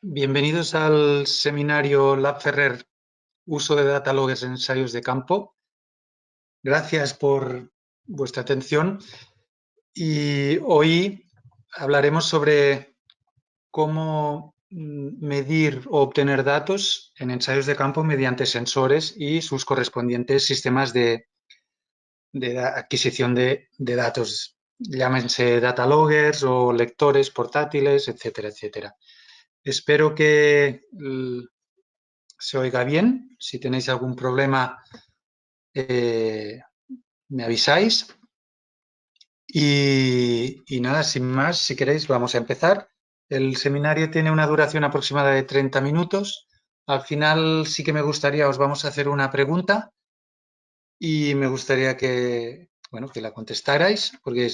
Bienvenidos al seminario Lab Ferrer, uso de data loggers en ensayos de campo. Gracias por vuestra atención y hoy hablaremos sobre cómo medir o obtener datos en ensayos de campo mediante sensores y sus correspondientes sistemas de adquisición de datos, llámense data loggers o lectores portátiles, etcétera, etcétera. Espero que se oiga bien. Si tenéis algún problema, me avisáis. Y nada, sin más, si queréis, vamos a empezar. El seminario tiene una duración aproximada de 30 minutos. Al final sí que me gustaría, os vamos a hacer una pregunta y me gustaría que, bueno, que la contestarais, porque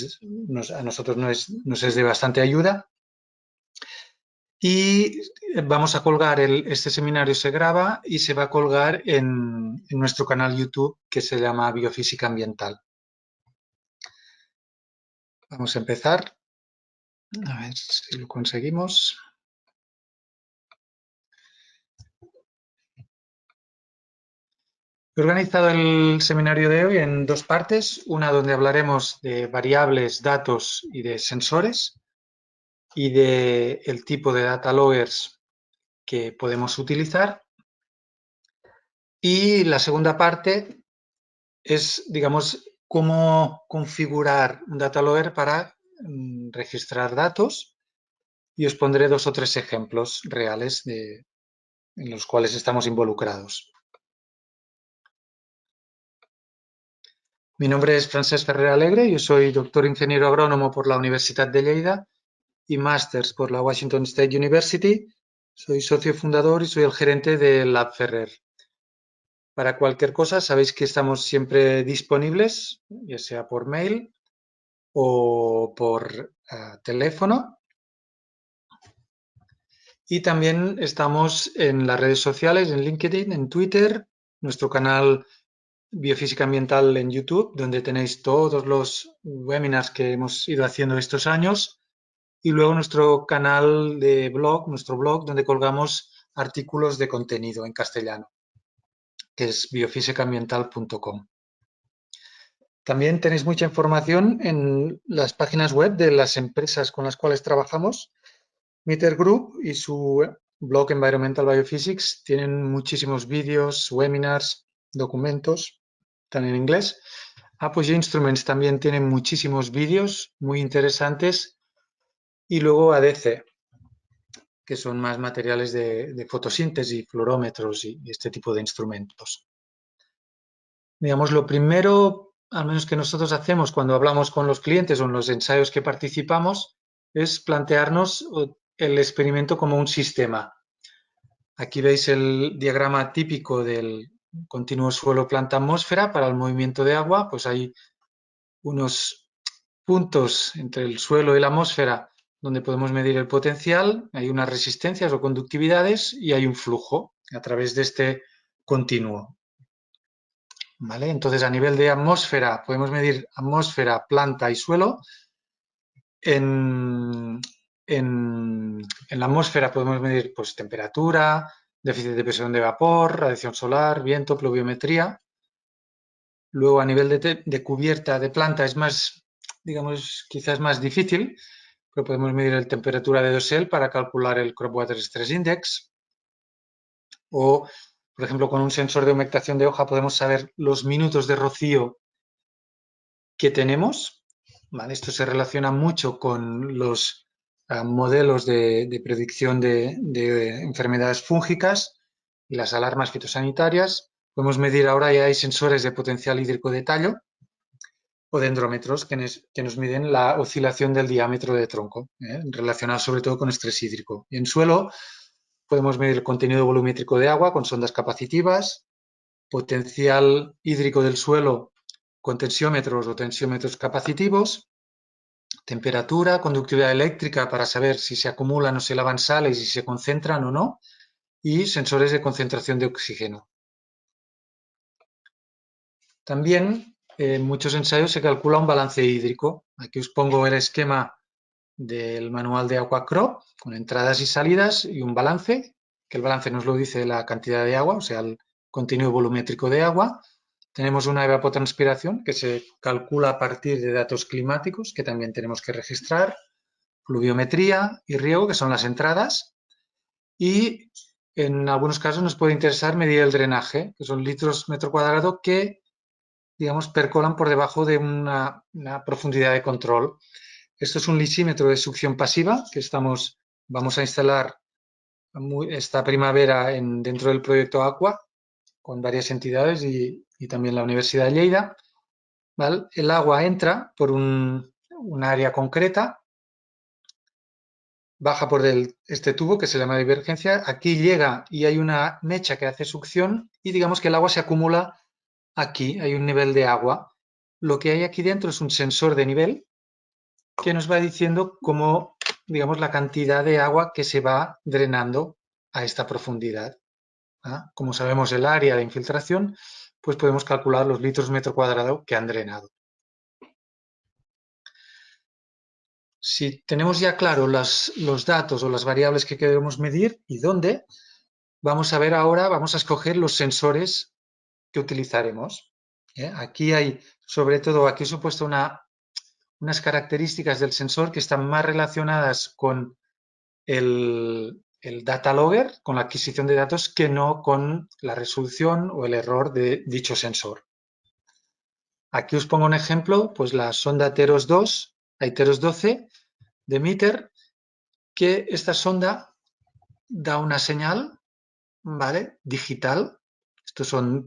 a nosotros nos es de bastante ayuda. Y vamos a colgar, este seminario se graba y se va a colgar en nuestro canal YouTube que se llama Biofísica Ambiental. Vamos a empezar. A ver si lo conseguimos. He organizado el seminario de hoy en dos partes, una donde hablaremos de variables, datos y de sensores y del tipo de data loggers que podemos utilizar. Y la segunda parte es, digamos, cómo configurar un data logger para registrar datos, y os pondré 2 o 3 ejemplos reales en los cuales estamos involucrados. Mi nombre es Francesc Ferrer Alegre, yo soy doctor ingeniero agrónomo por la Universidad de Lleida y másters por la Washington State University. Soy socio fundador y soy el gerente de Lab Ferrer. Para cualquier cosa, sabéis que estamos siempre disponibles, ya sea por mail o por teléfono. Y también estamos en las redes sociales, en LinkedIn, en Twitter, nuestro canal Biofísica Ambiental en YouTube, donde tenéis todos los webinars que hemos ido haciendo estos años, y luego nuestro canal de blog, nuestro blog, donde colgamos artículos de contenido en castellano, que es biofísicaambiental.com. También tenéis mucha información en las páginas web de las empresas con las cuales trabajamos. Meter Group y su blog Environmental Biophysics tienen muchísimos vídeos, webinars, documentos, están en inglés. Apogee Instruments también tienen muchísimos vídeos muy interesantes. Y luego ADC, que son más materiales de fotosíntesis, fluorómetros y este tipo de instrumentos. Digamos, lo primero, al menos que nosotros hacemos cuando hablamos con los clientes o en los ensayos que participamos, es plantearnos el experimento como un sistema. Aquí veis el diagrama típico del continuo suelo-planta-atmósfera. Para el movimiento de agua, pues hay unos puntos entre el suelo y la atmósfera donde podemos medir el potencial, hay unas resistencias o conductividades y hay un flujo a través de este continuo. ¿Vale? Entonces, a nivel de atmósfera, podemos medir atmósfera, planta y suelo. En la atmósfera podemos medir pues, temperatura, déficit de presión de vapor, radiación solar, viento, pluviometría. Luego, a nivel de cubierta de planta es más, digamos, quizás más difícil, pero podemos medir la temperatura de dosel para calcular el Crop Water Stress Index. O, por ejemplo, con un sensor de humectación de hoja podemos saber los minutos de rocío que tenemos. ¿Vale? Esto se relaciona mucho con los modelos de predicción de enfermedades fúngicas y las alarmas fitosanitarias. Podemos medir ahora, ya hay sensores de potencial hídrico de tallo o dendrómetros que nos miden la oscilación del diámetro de tronco, relacionado sobre todo con estrés hídrico. Y en suelo podemos medir el contenido volumétrico de agua con sondas capacitivas, potencial hídrico del suelo con tensiómetros o tensiómetros capacitivos, temperatura, conductividad eléctrica para saber si se acumulan o se lavan sales y si se concentran o no, y sensores de concentración de oxígeno. También en muchos ensayos se calcula un balance hídrico. Aquí os pongo el esquema del manual de Aquacrop, con entradas y salidas y un balance, que el balance nos lo dice la cantidad de agua, o sea, el contenido volumétrico de agua. Tenemos una evapotranspiración que se calcula a partir de datos climáticos que también tenemos que registrar, pluviometría y riego, que son las entradas, y en algunos casos nos puede interesar medir el drenaje, que son litros metro cuadrado que, digamos, percolan por debajo de una profundidad de control. Esto es un lisímetro de succión pasiva que vamos a instalar esta primavera dentro del proyecto Aqua con varias entidades y también la Universidad de Lleida. ¿Vale? El agua entra por un área concreta, baja por este tubo que se llama divergencia, aquí llega y hay una mecha que hace succión y digamos que el agua se acumula aquí, hay un nivel de agua. Lo que hay aquí dentro es un sensor de nivel que nos va diciendo cómo, digamos, la cantidad de agua que se va drenando a esta profundidad. ¿Ah? Como sabemos el área de infiltración, pues podemos calcular los litros metro cuadrado que han drenado. Si tenemos ya claro los datos o las variables que queremos medir y dónde, vamos a ver ahora, vamos a escoger los sensores que utilizaremos. Aquí hay, sobre todo, aquí os he puesto unas características del sensor que están más relacionadas con el data logger, con la adquisición de datos, que no con la resolución o el error de dicho sensor. Aquí os pongo un ejemplo, pues la sonda Teros 2, hay Teros 12 de Meter, que esta sonda da una señal, ¿vale? Digital. Estos son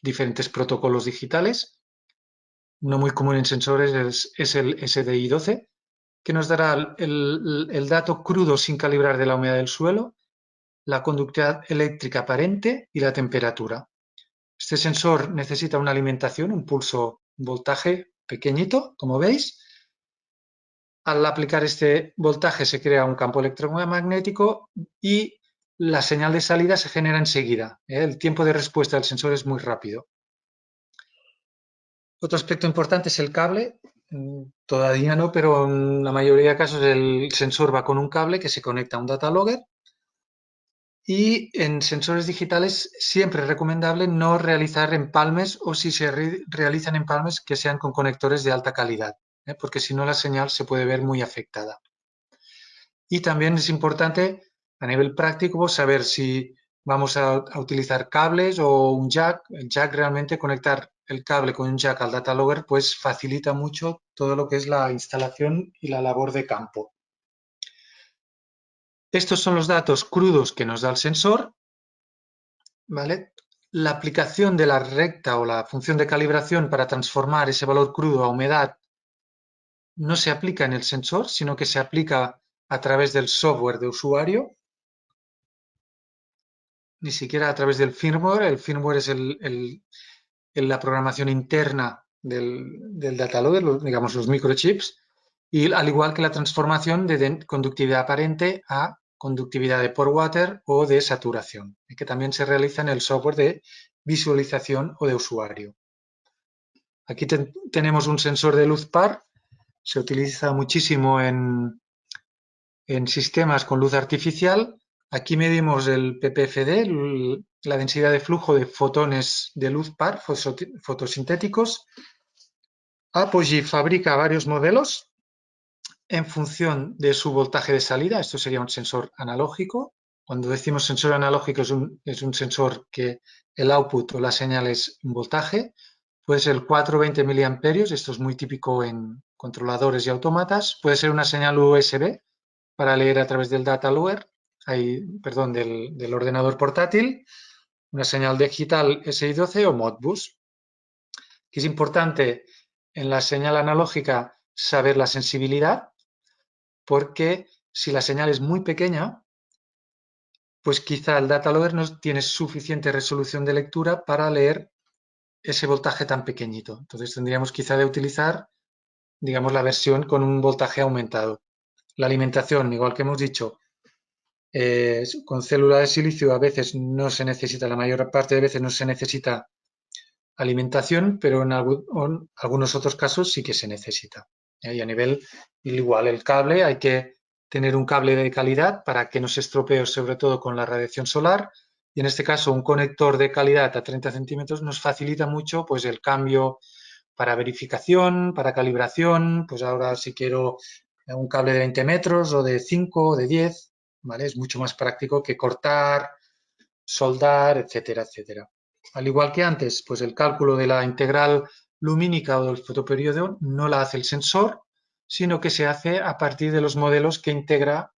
diferentes protocolos digitales. Uno muy común en sensores es el SDI-12, que nos dará el dato crudo sin calibrar de la humedad del suelo, la conductividad eléctrica aparente y la temperatura. Este sensor necesita una alimentación, un pulso voltaje pequeñito, como veis. Al aplicar este voltaje se crea un campo electromagnético y la señal de salida se genera enseguida. El tiempo de respuesta del sensor es muy rápido. Otro aspecto importante es el cable. Todavía no, pero en la mayoría de casos el sensor va con un cable que se conecta a un data logger. Y en sensores digitales siempre es recomendable no realizar empalmes o si se realizan empalmes que sean con conectores de alta calidad, porque si no la señal se puede ver muy afectada. Y también es importante a nivel práctico saber si vamos a utilizar cables o un jack. El jack realmente conectar el cable con un jack al data logger pues facilita mucho todo lo que es la instalación y la labor de campo. Estos son los datos crudos que nos da el sensor, ¿vale? La aplicación de la recta o la función de calibración para transformar ese valor crudo a humedad no se aplica en el sensor, sino que se aplica a través del software de usuario, ni siquiera a través del firmware. El firmware es la programación interna del data logger, digamos los microchips, y al igual que la transformación de conductividad aparente a conductividad de pore water o de saturación, que también se realiza en el software de visualización o de usuario. Aquí tenemos un sensor de luz par, se utiliza muchísimo en sistemas con luz artificial. Aquí medimos el ppfd, la densidad de flujo de fotones de luz par fotosintéticos. Apogee fabrica varios modelos en función de su voltaje de salida. Esto sería un sensor analógico. Cuando decimos sensor analógico es un sensor que el output o la señal es un voltaje. Puede ser 420 miliamperios, esto es muy típico en controladores y autómatas. Puede ser una señal USB para leer a través del data logger, del ordenador portátil, una señal digital SI12 o Modbus. Que es importante en la señal analógica saber la sensibilidad, porque si la señal es muy pequeña, pues quizá el data logger no tiene suficiente resolución de lectura para leer ese voltaje tan pequeñito. Entonces tendríamos quizá de utilizar, digamos, la versión con un voltaje aumentado. La alimentación, igual que hemos dicho, con célula de silicio a veces no se necesita, la mayor parte de veces no se necesita alimentación, pero en algunos otros casos sí que se necesita. Y a nivel igual, el cable, hay que tener un cable de calidad para que no se estropee, sobre todo con la radiación solar. Y en este caso, un conector de calidad a 30 centímetros nos facilita mucho pues, el cambio para verificación, para calibración. Pues ahora si quiero un cable de 20 metros o de 5 o de 10, ¿vale? Es mucho más práctico que cortar, soldar, etcétera, etcétera. Al igual que antes, pues el cálculo de la integral lumínica o del fotoperiodo no la hace el sensor, sino que se hace a partir de los modelos que integra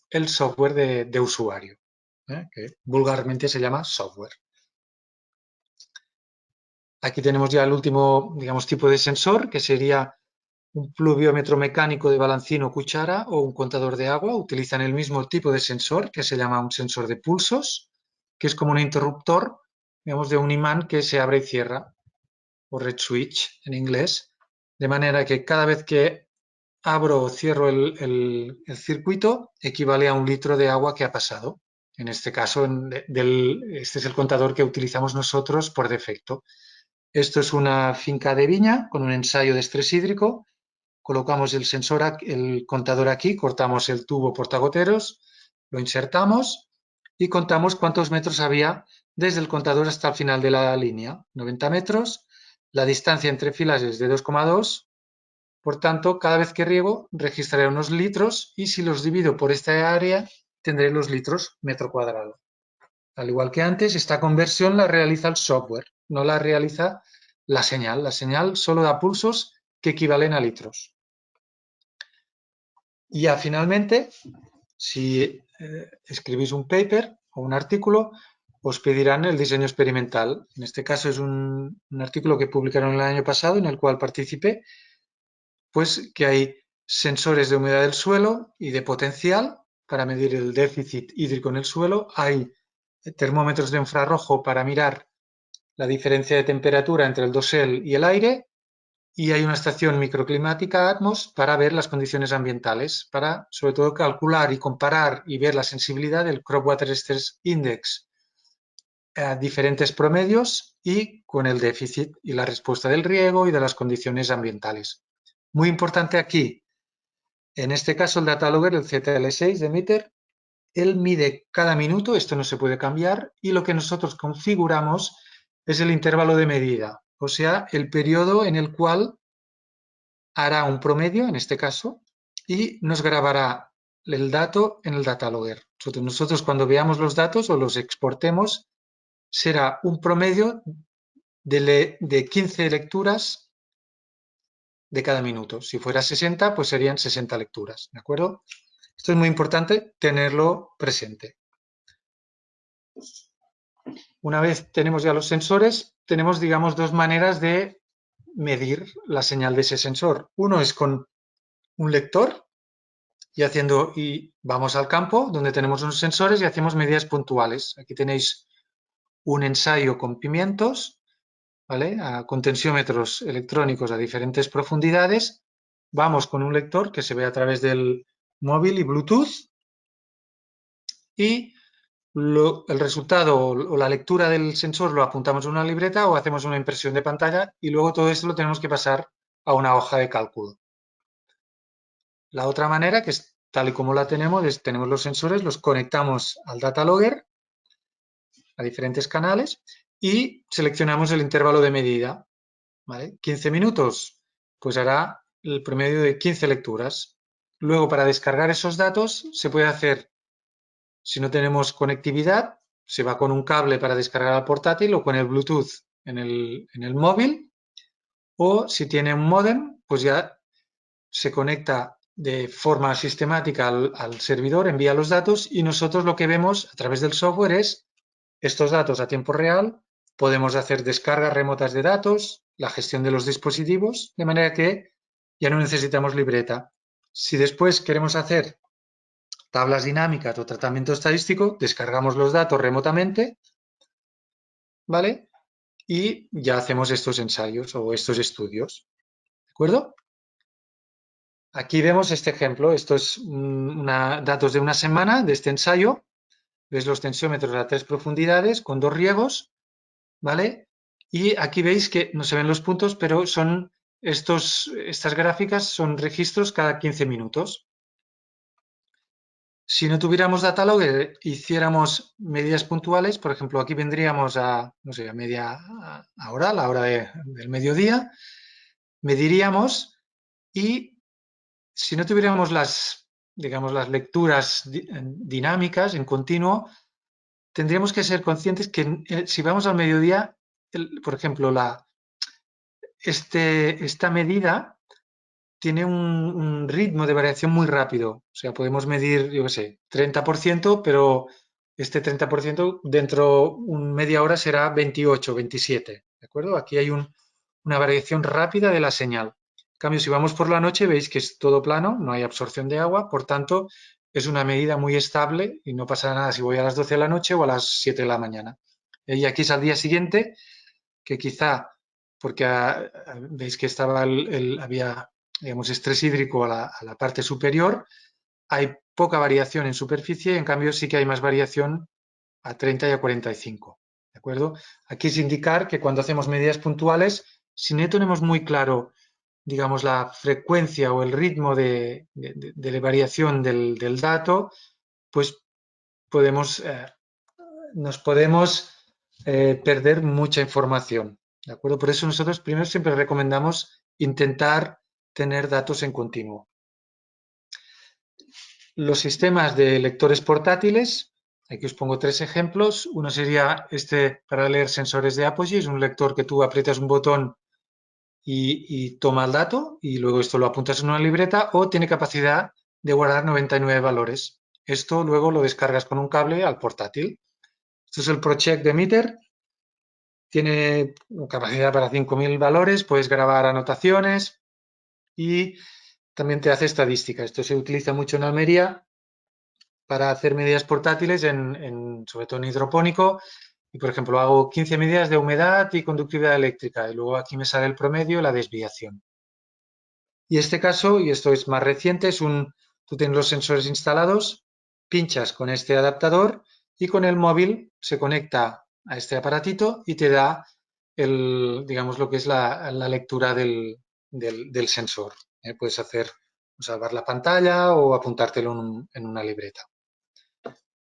el software de usuario, que vulgarmente se llama software. Aquí tenemos ya el último, digamos, tipo de sensor, que sería un pluviómetro mecánico de balancín o cuchara o un contador de agua. Utilizan el mismo tipo de sensor, que se llama un sensor de pulsos, que es como un interruptor, digamos, de un imán que se abre y cierra, o red switch en inglés, de manera que cada vez que abro o cierro el circuito equivale a un litro de agua que ha pasado. En este caso, este es el contador que utilizamos nosotros por defecto. Esto es una finca de viña con un ensayo de estrés hídrico. Colocamos el sensor, el contador aquí, cortamos el tubo portagoteros, lo insertamos y contamos cuántos metros había desde el contador hasta el final de la línea, 90 metros. La distancia entre filas es de 2,2. Por tanto, cada vez que riego registraré unos litros y si los divido por esta área tendré los litros metro cuadrado. Al igual que antes, esta conversión la realiza el software, no la realiza la señal. La señal solo da pulsos que equivalen a litros. Y ya finalmente, si escribís un paper o un artículo, os pedirán el diseño experimental. En este caso es un artículo que publicaron el año pasado en el cual participé, pues que hay sensores de humedad del suelo y de potencial para medir el déficit hídrico en el suelo. Hay termómetros de infrarrojo para mirar la diferencia de temperatura entre el dosel y el aire. Y hay una estación microclimática Atmos para ver las condiciones ambientales, para sobre todo calcular y comparar y ver la sensibilidad del Crop Water Stress Index a diferentes promedios y con el déficit y la respuesta del riego y de las condiciones ambientales. Muy importante aquí, en este caso el data logger, el ZL6 de Meter, él mide cada minuto, esto no se puede cambiar, y lo que nosotros configuramos es el intervalo de medida, o sea, el periodo en el cual hará un promedio, en este caso, y nos grabará el dato en el data logger. Nosotros cuando veamos los datos o los exportemos, será un promedio de 15 lecturas de cada minuto. Si fuera 60, pues serían 60 lecturas, ¿de acuerdo? Esto es muy importante tenerlo presente. Una vez tenemos ya los sensores, tenemos, digamos, dos maneras de medir la señal de ese sensor. Uno es con un lector y vamos al campo donde tenemos unos sensores y hacemos medidas puntuales. Aquí tenéis un ensayo con pimientos, ¿vale? Con tensiómetros electrónicos a diferentes profundidades. Vamos con un lector que se ve a través del móvil y Bluetooth y el resultado o la lectura del sensor lo apuntamos en una libreta o hacemos una impresión de pantalla y luego todo esto lo tenemos que pasar a una hoja de cálculo. La otra manera, que es tal y como la tenemos, es tenemos los sensores, los conectamos al data logger a diferentes canales y seleccionamos el intervalo de medida. ¿Vale? 15 minutos, pues hará el promedio de 15 lecturas. Luego, para descargar esos datos, se puede hacer, si no tenemos conectividad, se va con un cable para descargar al portátil o con el Bluetooth en el móvil, o si tiene un módem, pues ya se conecta de forma sistemática al servidor, envía los datos y nosotros lo que vemos a través del software es estos datos a tiempo real, podemos hacer descargas remotas de datos, la gestión de los dispositivos, de manera que ya no necesitamos libreta. Si después queremos hacer tablas dinámicas o tratamiento estadístico, descargamos los datos remotamente, ¿vale? Y ya hacemos estos ensayos o estos estudios, ¿de acuerdo? Aquí vemos este ejemplo, esto es datos de una semana de este ensayo, ves los tensiómetros a 3 profundidades con 2 riegos, ¿vale? Y aquí veis que no se ven los puntos, pero son estas gráficas son registros cada 15 minutos. Si no tuviéramos Datalogger, hiciéramos medidas puntuales, por ejemplo, aquí vendríamos a, no sé, a media hora, la hora del mediodía, mediríamos y si no tuviéramos digamos, las lecturas dinámicas en continuo, tendríamos que ser conscientes que si vamos al mediodía, por ejemplo, esta medida tiene un ritmo de variación muy rápido. O sea, podemos medir, yo qué sé, 30%, pero este 30% dentro de media hora será 28, 27. ¿De acuerdo? Aquí hay una variación rápida de la señal. En cambio, si vamos por la noche, veis que es todo plano, no hay absorción de agua, por tanto, es una medida muy estable y no pasa nada si voy a las 12 de la noche o a las 7 de la mañana. Y aquí es al día siguiente, que quizá, porque veis que había, digamos, estrés hídrico a la parte superior, hay poca variación en superficie, en cambio sí que hay más variación a 30 y a 45. ¿De acuerdo? Aquí es indicar que cuando hacemos medidas puntuales, si no tenemos muy claro, digamos, la frecuencia o el ritmo de variación del dato, pues podemos, nos podemos perder mucha información. ¿De acuerdo? Por eso nosotros primero siempre recomendamos intentar tener datos en continuo. Los sistemas de lectores portátiles, aquí os pongo 3 ejemplos. Uno sería este para leer sensores de Apogee, es un lector que tú aprietas un botón y toma el dato y luego esto lo apuntas en una libreta, o tiene capacidad de guardar 99 valores. Esto luego lo descargas con un cable al portátil. Esto es el ProCheck de Meter. Tiene capacidad para 5.000 valores, puedes grabar anotaciones y también te hace estadística. Esto se utiliza mucho en Almería para hacer medidas portátiles, sobre todo en hidropónico. Y, por ejemplo, hago 15 medidas de humedad y conductividad eléctrica y luego aquí me sale el promedio y la desviación. Y este caso, y esto es más reciente, tú tienes los sensores instalados, pinchas con este adaptador y con el móvil se conecta a este aparatito y te da digamos, lo que es la lectura del sensor. Puedes salvar la pantalla o apuntártelo en una libreta.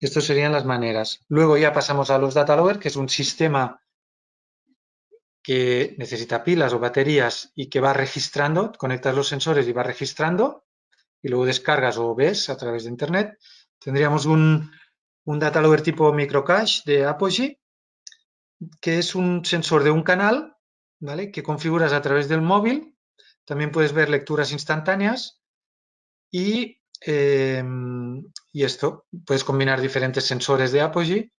Estas serían las maneras. Luego ya pasamos a los data logger, que es un sistema que necesita pilas o baterías y que va registrando, conectas los sensores y va registrando y luego descargas o ves a través de internet. Tendríamos un data logger tipo microcache de Apogee, que es un sensor de un canal, ¿vale? Que configuras a través del móvil. También puedes ver lecturas instantáneas y esto, puedes combinar diferentes sensores de Apogee.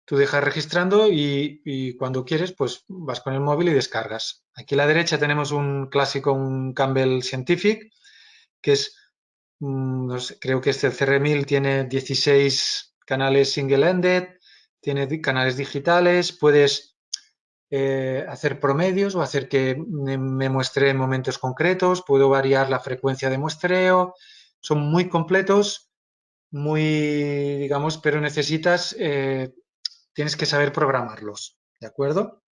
Tú dejas registrando y cuando quieres, pues vas con el móvil y descargas. Aquí a la derecha tenemos un clásico, un Campbell Scientific, que es, no sé, creo que este CR1000 tiene 16 canales single-ended, tiene canales digitales, puedes hacer promedios o hacer que me muestre en momentos concretos, puedo variar la frecuencia de muestreo, son muy completos, muy, digamos, pero tienes que saber programarlos, ¿de acuerdo?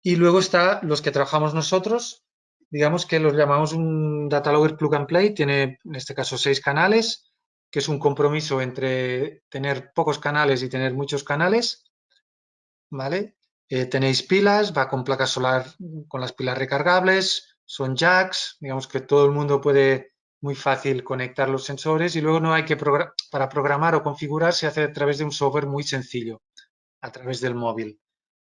Y luego está los que trabajamos nosotros, digamos que los llamamos un Data Logger Plug and Play, tiene en este caso 6 canales, que es un compromiso entre tener pocos canales y tener muchos canales, ¿vale? Tenéis pilas, va con placas solar, con las pilas recargables, son jacks, digamos que todo el mundo puede muy fácil conectar los sensores y luego no hay que para programar o configurar se hace a través de un software muy sencillo, a través del móvil,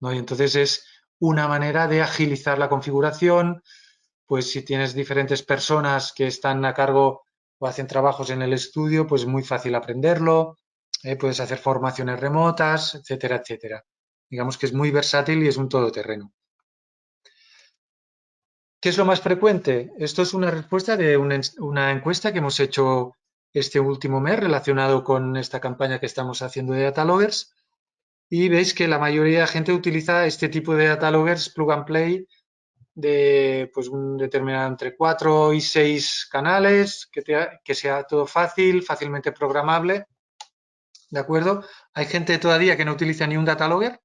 ¿no? Y entonces es una manera de agilizar la configuración, pues si tienes diferentes personas que están a cargo o hacen trabajos en el estudio, pues es muy fácil aprenderlo, puedes hacer formaciones remotas, etcétera, etcétera. Digamos que es muy versátil y es un todoterreno. ¿Qué es lo más frecuente? Esto es una respuesta de una encuesta que hemos hecho este último mes relacionado con esta campaña que estamos haciendo de data loggers y veis que la mayoría de la gente utiliza este tipo de data loggers plug and play de pues un determinado entre 4 y 6 canales, que sea todo fácil, fácilmente programable, ¿de acuerdo? Hay gente todavía que no utiliza ni un data logger.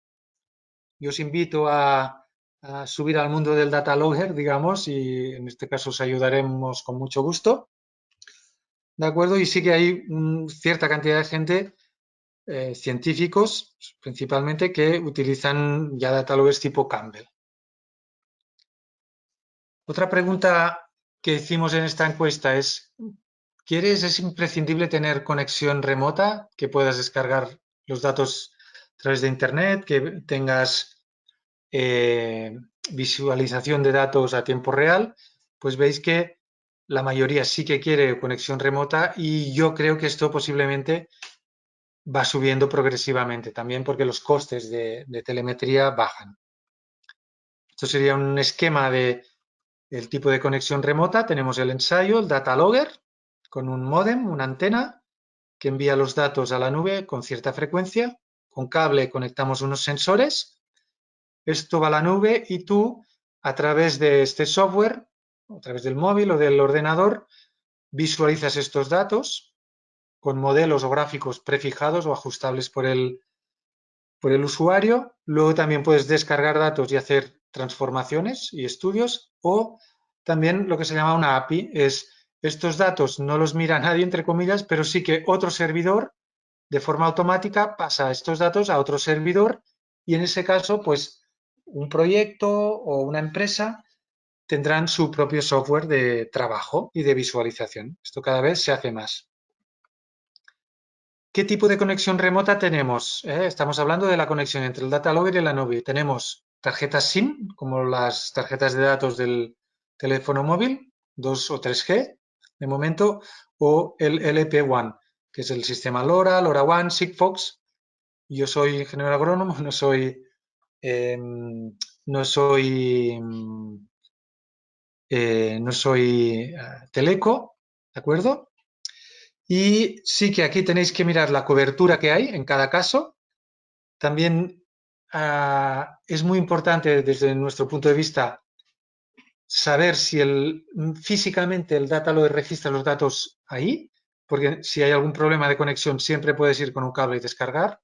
Yo os invito a a subir al mundo del data logger, digamos, y en este caso os ayudaremos con mucho gusto. ¿De acuerdo? Y sí que hay cierta cantidad de gente, científicos principalmente, que utilizan ya data loggers tipo Campbell. Otra pregunta que hicimos en esta encuesta es, es imprescindible tener conexión remota, que puedas descargar los datos a través de Internet, que tengas visualización de datos a tiempo real? Pues veis que la mayoría sí que quiere conexión remota y yo creo que esto posiblemente va subiendo progresivamente también porque los costes de telemetría bajan. Esto sería un esquema del tipo de conexión remota. Tenemos el ensayo, el data logger, con un módem, una antena, que envía los datos a la nube con cierta frecuencia. Con cable conectamos unos sensores. Esto va a la nube y tú, a través de este software, a través del móvil o del ordenador, visualizas estos datos con modelos o gráficos prefijados o ajustables por el usuario. Luego también puedes descargar datos y hacer transformaciones y estudios, o también lo que se llama una API, es estos datos no los mira nadie, entre comillas, pero sí que otro servidor de forma automática pasa estos datos a otro servidor y en ese caso, pues un proyecto o una empresa tendrán su propio software de trabajo y de visualización. Esto cada vez se hace más. ¿Qué tipo de conexión remota tenemos? Estamos hablando de la conexión entre el data logger y la nube. Tenemos tarjetas SIM, como las tarjetas de datos del teléfono móvil, 2 o 3G de momento, o el LP WAN, que es el sistema LoRa, LoRaWAN, Sigfox. Yo soy ingeniero agrónomo, no soy, no soy teleco, ¿de acuerdo? Y sí que aquí tenéis que mirar la cobertura que hay en cada caso. También es muy importante desde nuestro punto de vista saber si físicamente el data lo registra los datos ahí, porque si hay algún problema de conexión siempre puedes ir con un cable y descargar.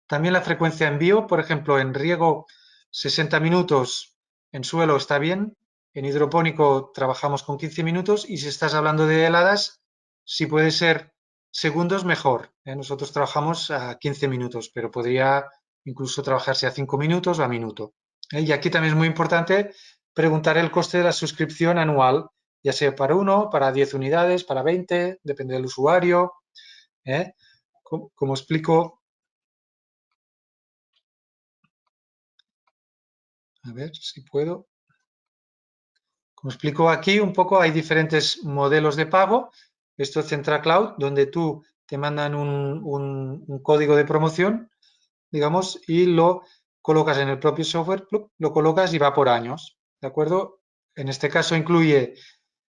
También la frecuencia de envío, por ejemplo, en riego 60 minutos en suelo está bien, en hidropónico trabajamos con 15 minutos y si estás hablando de heladas, si puede ser segundos, mejor. Nosotros trabajamos a 15 minutos, pero podría incluso trabajarse a 5 minutos o a minuto. Y aquí también es muy importante preguntar el coste de la suscripción anual, ya sea para 1, para 10 unidades, para 20, depende del usuario. ¿eh? Como explico, a ver si puedo. Como explico aquí un poco, hay diferentes modelos de pago. Esto es Centra Cloud, donde tú te mandan un código de promoción, digamos, y lo colocas en el propio software, lo colocas y va por años, ¿de acuerdo? En este caso incluye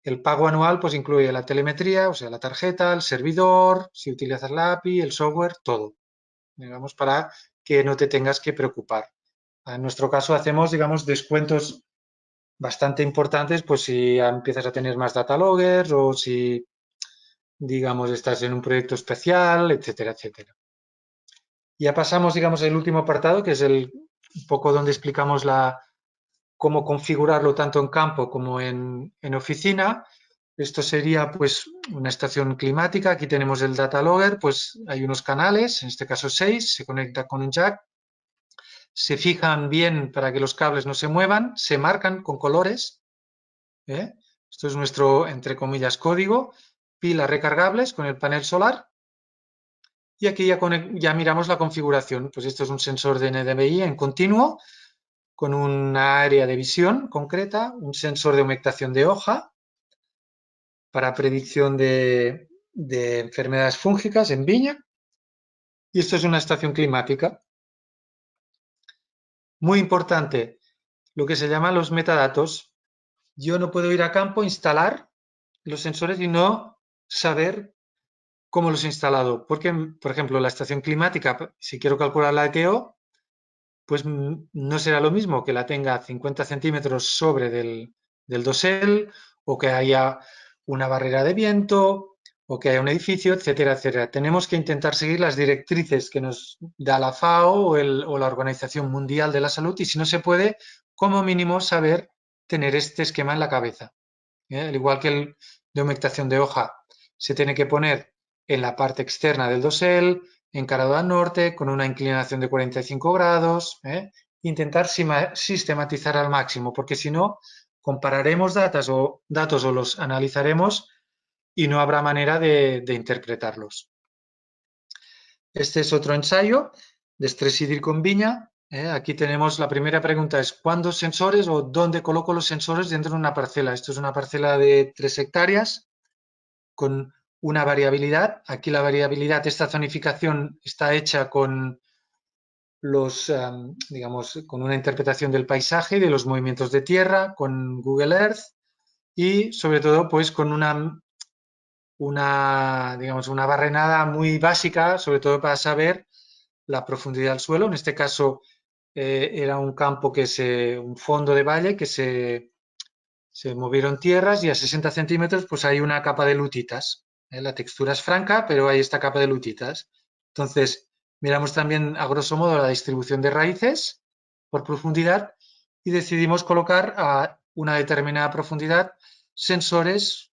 el pago anual, pues incluye la telemetría, o sea, la tarjeta, el servidor, si utilizas la API, el software, todo, digamos, para que no te tengas que preocupar. En nuestro caso hacemos, digamos, descuentos bastante importantes, pues si empiezas a tener más data loggers o si, digamos, estás en un proyecto especial, etcétera, etcétera. Ya pasamos, digamos, al último apartado, que es un poco donde explicamos cómo configurarlo tanto en campo como en oficina. Esto sería, pues, una estación climática. Aquí tenemos el data logger, pues hay unos canales, en este caso 6, se conecta con un jack. Se fijan bien para que los cables no se muevan, se marcan con colores. Esto es nuestro, entre comillas, código. Pilas recargables con el panel solar. Y aquí ya miramos la configuración. Pues esto es un sensor de NDVI en continuo con una área de visión concreta, un sensor de humectación de hoja para predicción de enfermedades fúngicas en viña. Y esto es una estación climática. Muy importante, lo que se llaman los metadatos. Yo no puedo ir a campo, instalar los sensores y no saber cómo los he instalado. Porque, por ejemplo, la estación climática, si quiero calcular la ETO, pues no será lo mismo que la tenga a 50 centímetros sobre del dosel o que haya una barrera de viento o que haya un edificio, etcétera, etcétera. Tenemos que intentar seguir las directrices que nos da la FAO o la Organización Mundial de la Salud y si no se puede, como mínimo saber tener este esquema en la cabeza. Al igual que el de humectación de hoja, se tiene que poner en la parte externa del dosel, encarado al norte, con una inclinación de 45 grados. Intentar sistematizar al máximo, porque si no, compararemos datos o los analizaremos y no habrá manera de interpretarlos. Este es otro ensayo de estrés hídrico en viña. Aquí tenemos la primera pregunta es ¿cuántos sensores o dónde coloco los sensores dentro de una parcela? Esto es una parcela de 3 hectáreas con una variabilidad. Aquí la variabilidad, esta zonificación está hecha con digamos, con una interpretación del paisaje, de los movimientos de tierra, con Google Earth y sobre todo pues con digamos, una barrenada muy básica, sobre todo para saber la profundidad del suelo. En este caso era un campo un fondo de valle que se movieron tierras y a 60 centímetros pues hay una capa de lutitas. La textura es franca, pero hay esta capa de lutitas. Entonces, miramos también a grosso modo la distribución de raíces por profundidad y decidimos colocar a una determinada profundidad sensores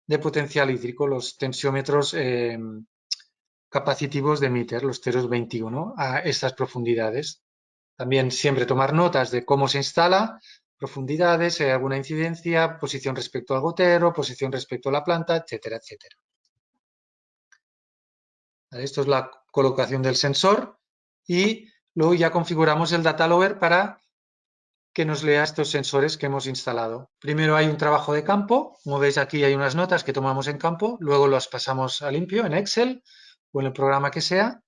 de potencial hídrico, los tensiómetros capacitivos de Meter, los Teros 21, a estas profundidades. También siempre tomar notas de cómo se instala, profundidades, si hay alguna incidencia, posición respecto al gotero, posición respecto a la planta, etcétera, etcétera. Esto es la colocación del sensor y luego ya configuramos el data logger para que nos lea estos sensores que hemos instalado. Primero hay un trabajo de campo, como veis aquí hay unas notas que tomamos en campo, luego las pasamos a limpio en Excel o en el programa que sea.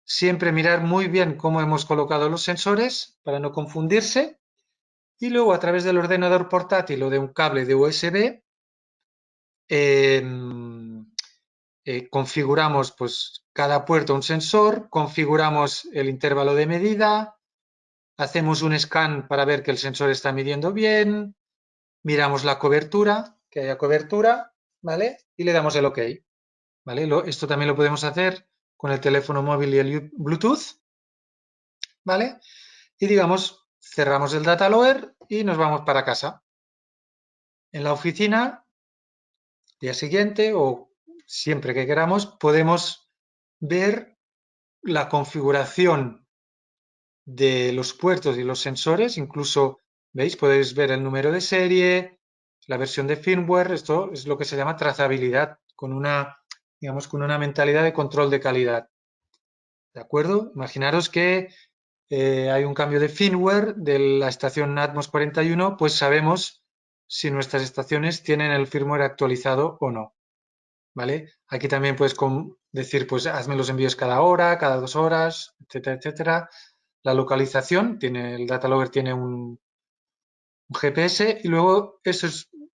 Siempre mirar muy bien cómo hemos colocado los sensores para no confundirse y luego a través del ordenador portátil o de un cable de USB configuramos pues cada puerto un sensor, configuramos el intervalo de medida, hacemos un scan para ver que el sensor está midiendo bien, miramos la cobertura, que haya cobertura, ¿vale? Y le damos el OK, ¿vale? Esto también lo podemos hacer con el teléfono móvil y el Bluetooth, ¿vale? Y digamos, cerramos el data logger y nos vamos para casa. En la oficina, día siguiente o siempre que queramos, podemos ver la configuración de los puertos y los sensores, incluso, ¿veis? Podéis ver el número de serie, la versión de firmware, esto es lo que se llama trazabilidad, con digamos, con una mentalidad de control de calidad. ¿De acuerdo? Imaginaros que hay un cambio de firmware de la estación Atmos 41, pues sabemos si nuestras estaciones tienen el firmware actualizado o no. ¿Vale? Aquí también puedes decir, pues hazme los envíos cada hora, cada 2 horas, etcétera, etcétera. La localización, el data logger tiene un GPS y luego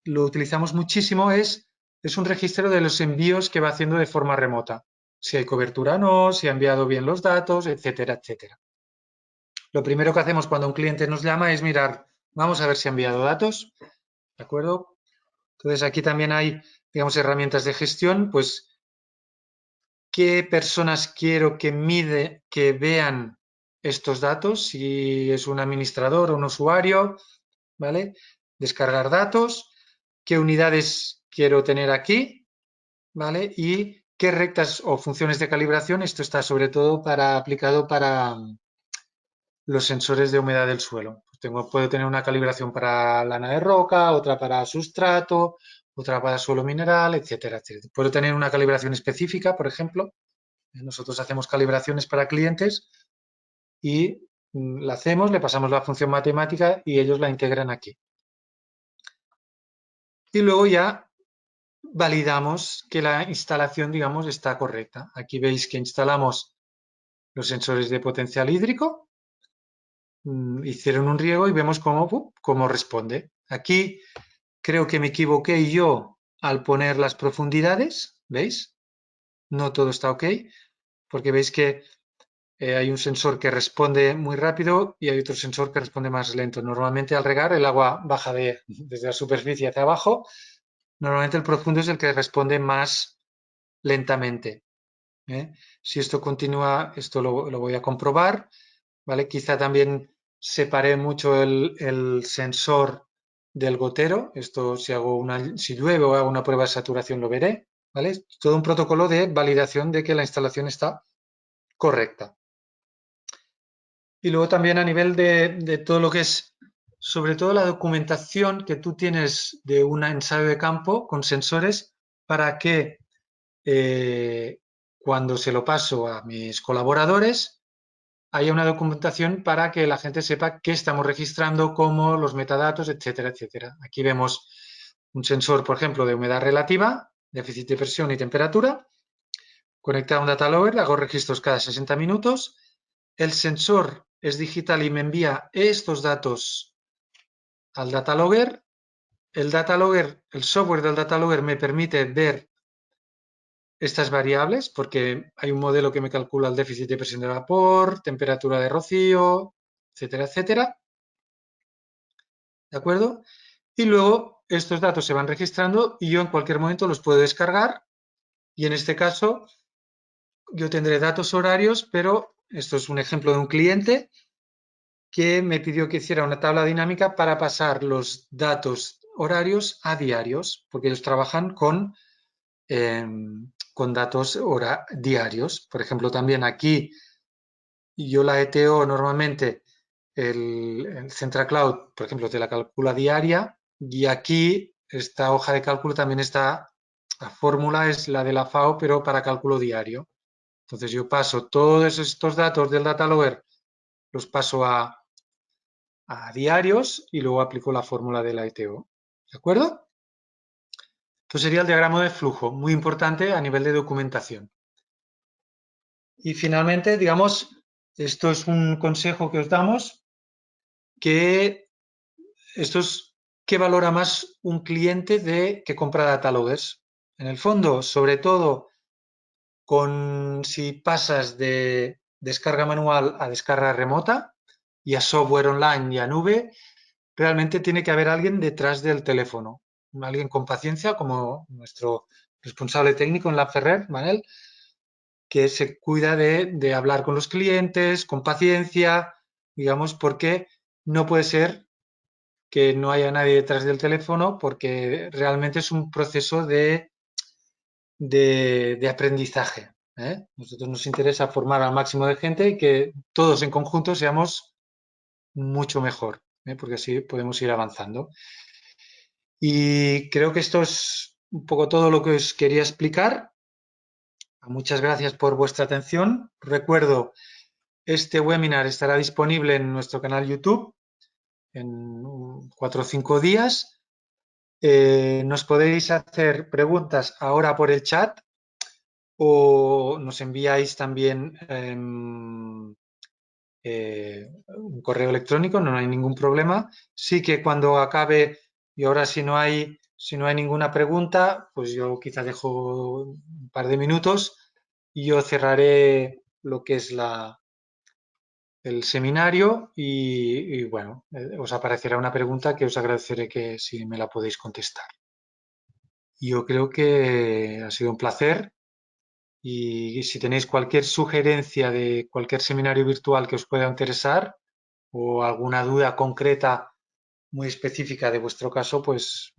lo utilizamos muchísimo, es un registro de los envíos que va haciendo de forma remota. Si hay cobertura o no, si ha enviado bien los datos, etcétera, etcétera. Lo primero que hacemos cuando un cliente nos llama es mirar, vamos a ver si ha enviado datos, ¿de acuerdo? Entonces aquí también hay, digamos, herramientas de gestión, pues qué personas quiero que vean estos datos, si es un administrador o un usuario, ¿vale? Descargar datos, qué unidades quiero tener aquí, ¿vale? Y qué rectas o funciones de calibración, esto está sobre todo aplicado para los sensores de humedad del suelo. Puedo tener una calibración para lana de roca, otra para sustrato, otra para suelo mineral, etcétera, etcétera. Puedo tener una calibración específica, por ejemplo. Nosotros hacemos calibraciones para clientes y la hacemos, le pasamos la función matemática y ellos la integran aquí. Y luego ya validamos que la instalación, digamos, está correcta. Aquí veis que instalamos los sensores de potencial hídrico, hicieron un riego y vemos cómo responde. Aquí creo que me equivoqué yo al poner las profundidades, ¿veis? No todo está ok, porque veis que hay un sensor que responde muy rápido y hay otro sensor que responde más lento. Normalmente al regar el agua baja desde la superficie hacia abajo. Normalmente el profundo es el que responde más lentamente. Si esto continúa, esto lo voy a comprobar. ¿Vale? Quizá también separé mucho el sensor del gotero. Esto si llueve o hago una prueba de saturación lo veré, ¿vale? Es todo un protocolo de validación de que la instalación está correcta. Y luego también a nivel de todo lo que es, sobre todo la documentación que tú tienes de un ensayo de campo con sensores para que cuando se lo paso a mis colaboradores haya una documentación para que la gente sepa qué estamos registrando, cómo, los metadatos, etcétera, etcétera. Aquí vemos un sensor, por ejemplo, de humedad relativa, déficit de presión y temperatura, conectado a un data logger, hago registros cada 60 minutos. El sensor es digital y me envía estos datos al data logger. El data logger, el software del data logger me permite ver estas variables porque hay un modelo que me calcula el déficit de presión de vapor, temperatura de rocío, etcétera, etcétera. ¿De acuerdo? Y luego estos datos se van registrando y yo en cualquier momento los puedo descargar y en este caso yo tendré datos horarios, pero esto es un ejemplo de un cliente que me pidió que hiciera una tabla dinámica para pasar los datos horarios a diarios, porque ellos trabajan con datos diarios. Por ejemplo, también aquí yo la ETO normalmente, el Central Cloud, por ejemplo, te la calcula diaria y aquí esta hoja de cálculo también está, la fórmula es la de la FAO, pero para cálculo diario. Entonces yo paso todos estos datos del data logger, los paso a diarios y luego aplico la fórmula de la ETO. ¿De acuerdo? Esto sería el diagrama de flujo, muy importante a nivel de documentación. Y finalmente, digamos, esto es un consejo que os damos, que esto es qué valora más un cliente que compra data loggers. En el fondo, sobre todo, si pasas de descarga manual a descarga remota y a software online y a nube, realmente tiene que haber alguien detrás del teléfono, alguien con paciencia, como nuestro responsable técnico en la Ferrer, Manel, que se cuida de hablar con los clientes, con paciencia, digamos, porque no puede ser que no haya nadie detrás del teléfono, porque realmente es un proceso de aprendizaje. ¿eh? Nosotros nos interesa formar al máximo de gente y que todos en conjunto seamos mucho mejor, porque así podemos ir avanzando. Y creo que esto es un poco todo lo que os quería explicar. Muchas gracias por vuestra atención. Recuerdo, este webinar estará disponible en nuestro canal YouTube en 4 o 5 días. Nos podéis hacer preguntas ahora por el chat o nos enviáis también un correo electrónico, no hay ningún problema. Sí que cuando acabe y ahora si no hay ninguna pregunta, pues yo quizá dejo un par de minutos y yo cerraré lo que es el seminario y bueno, os aparecerá una pregunta que os agradeceré que si me la podéis contestar. Yo creo que ha sido un placer y si tenéis cualquier sugerencia de cualquier seminario virtual que os pueda interesar o alguna duda concreta muy específica de vuestro caso, pues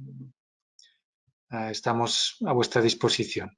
estamos a vuestra disposición.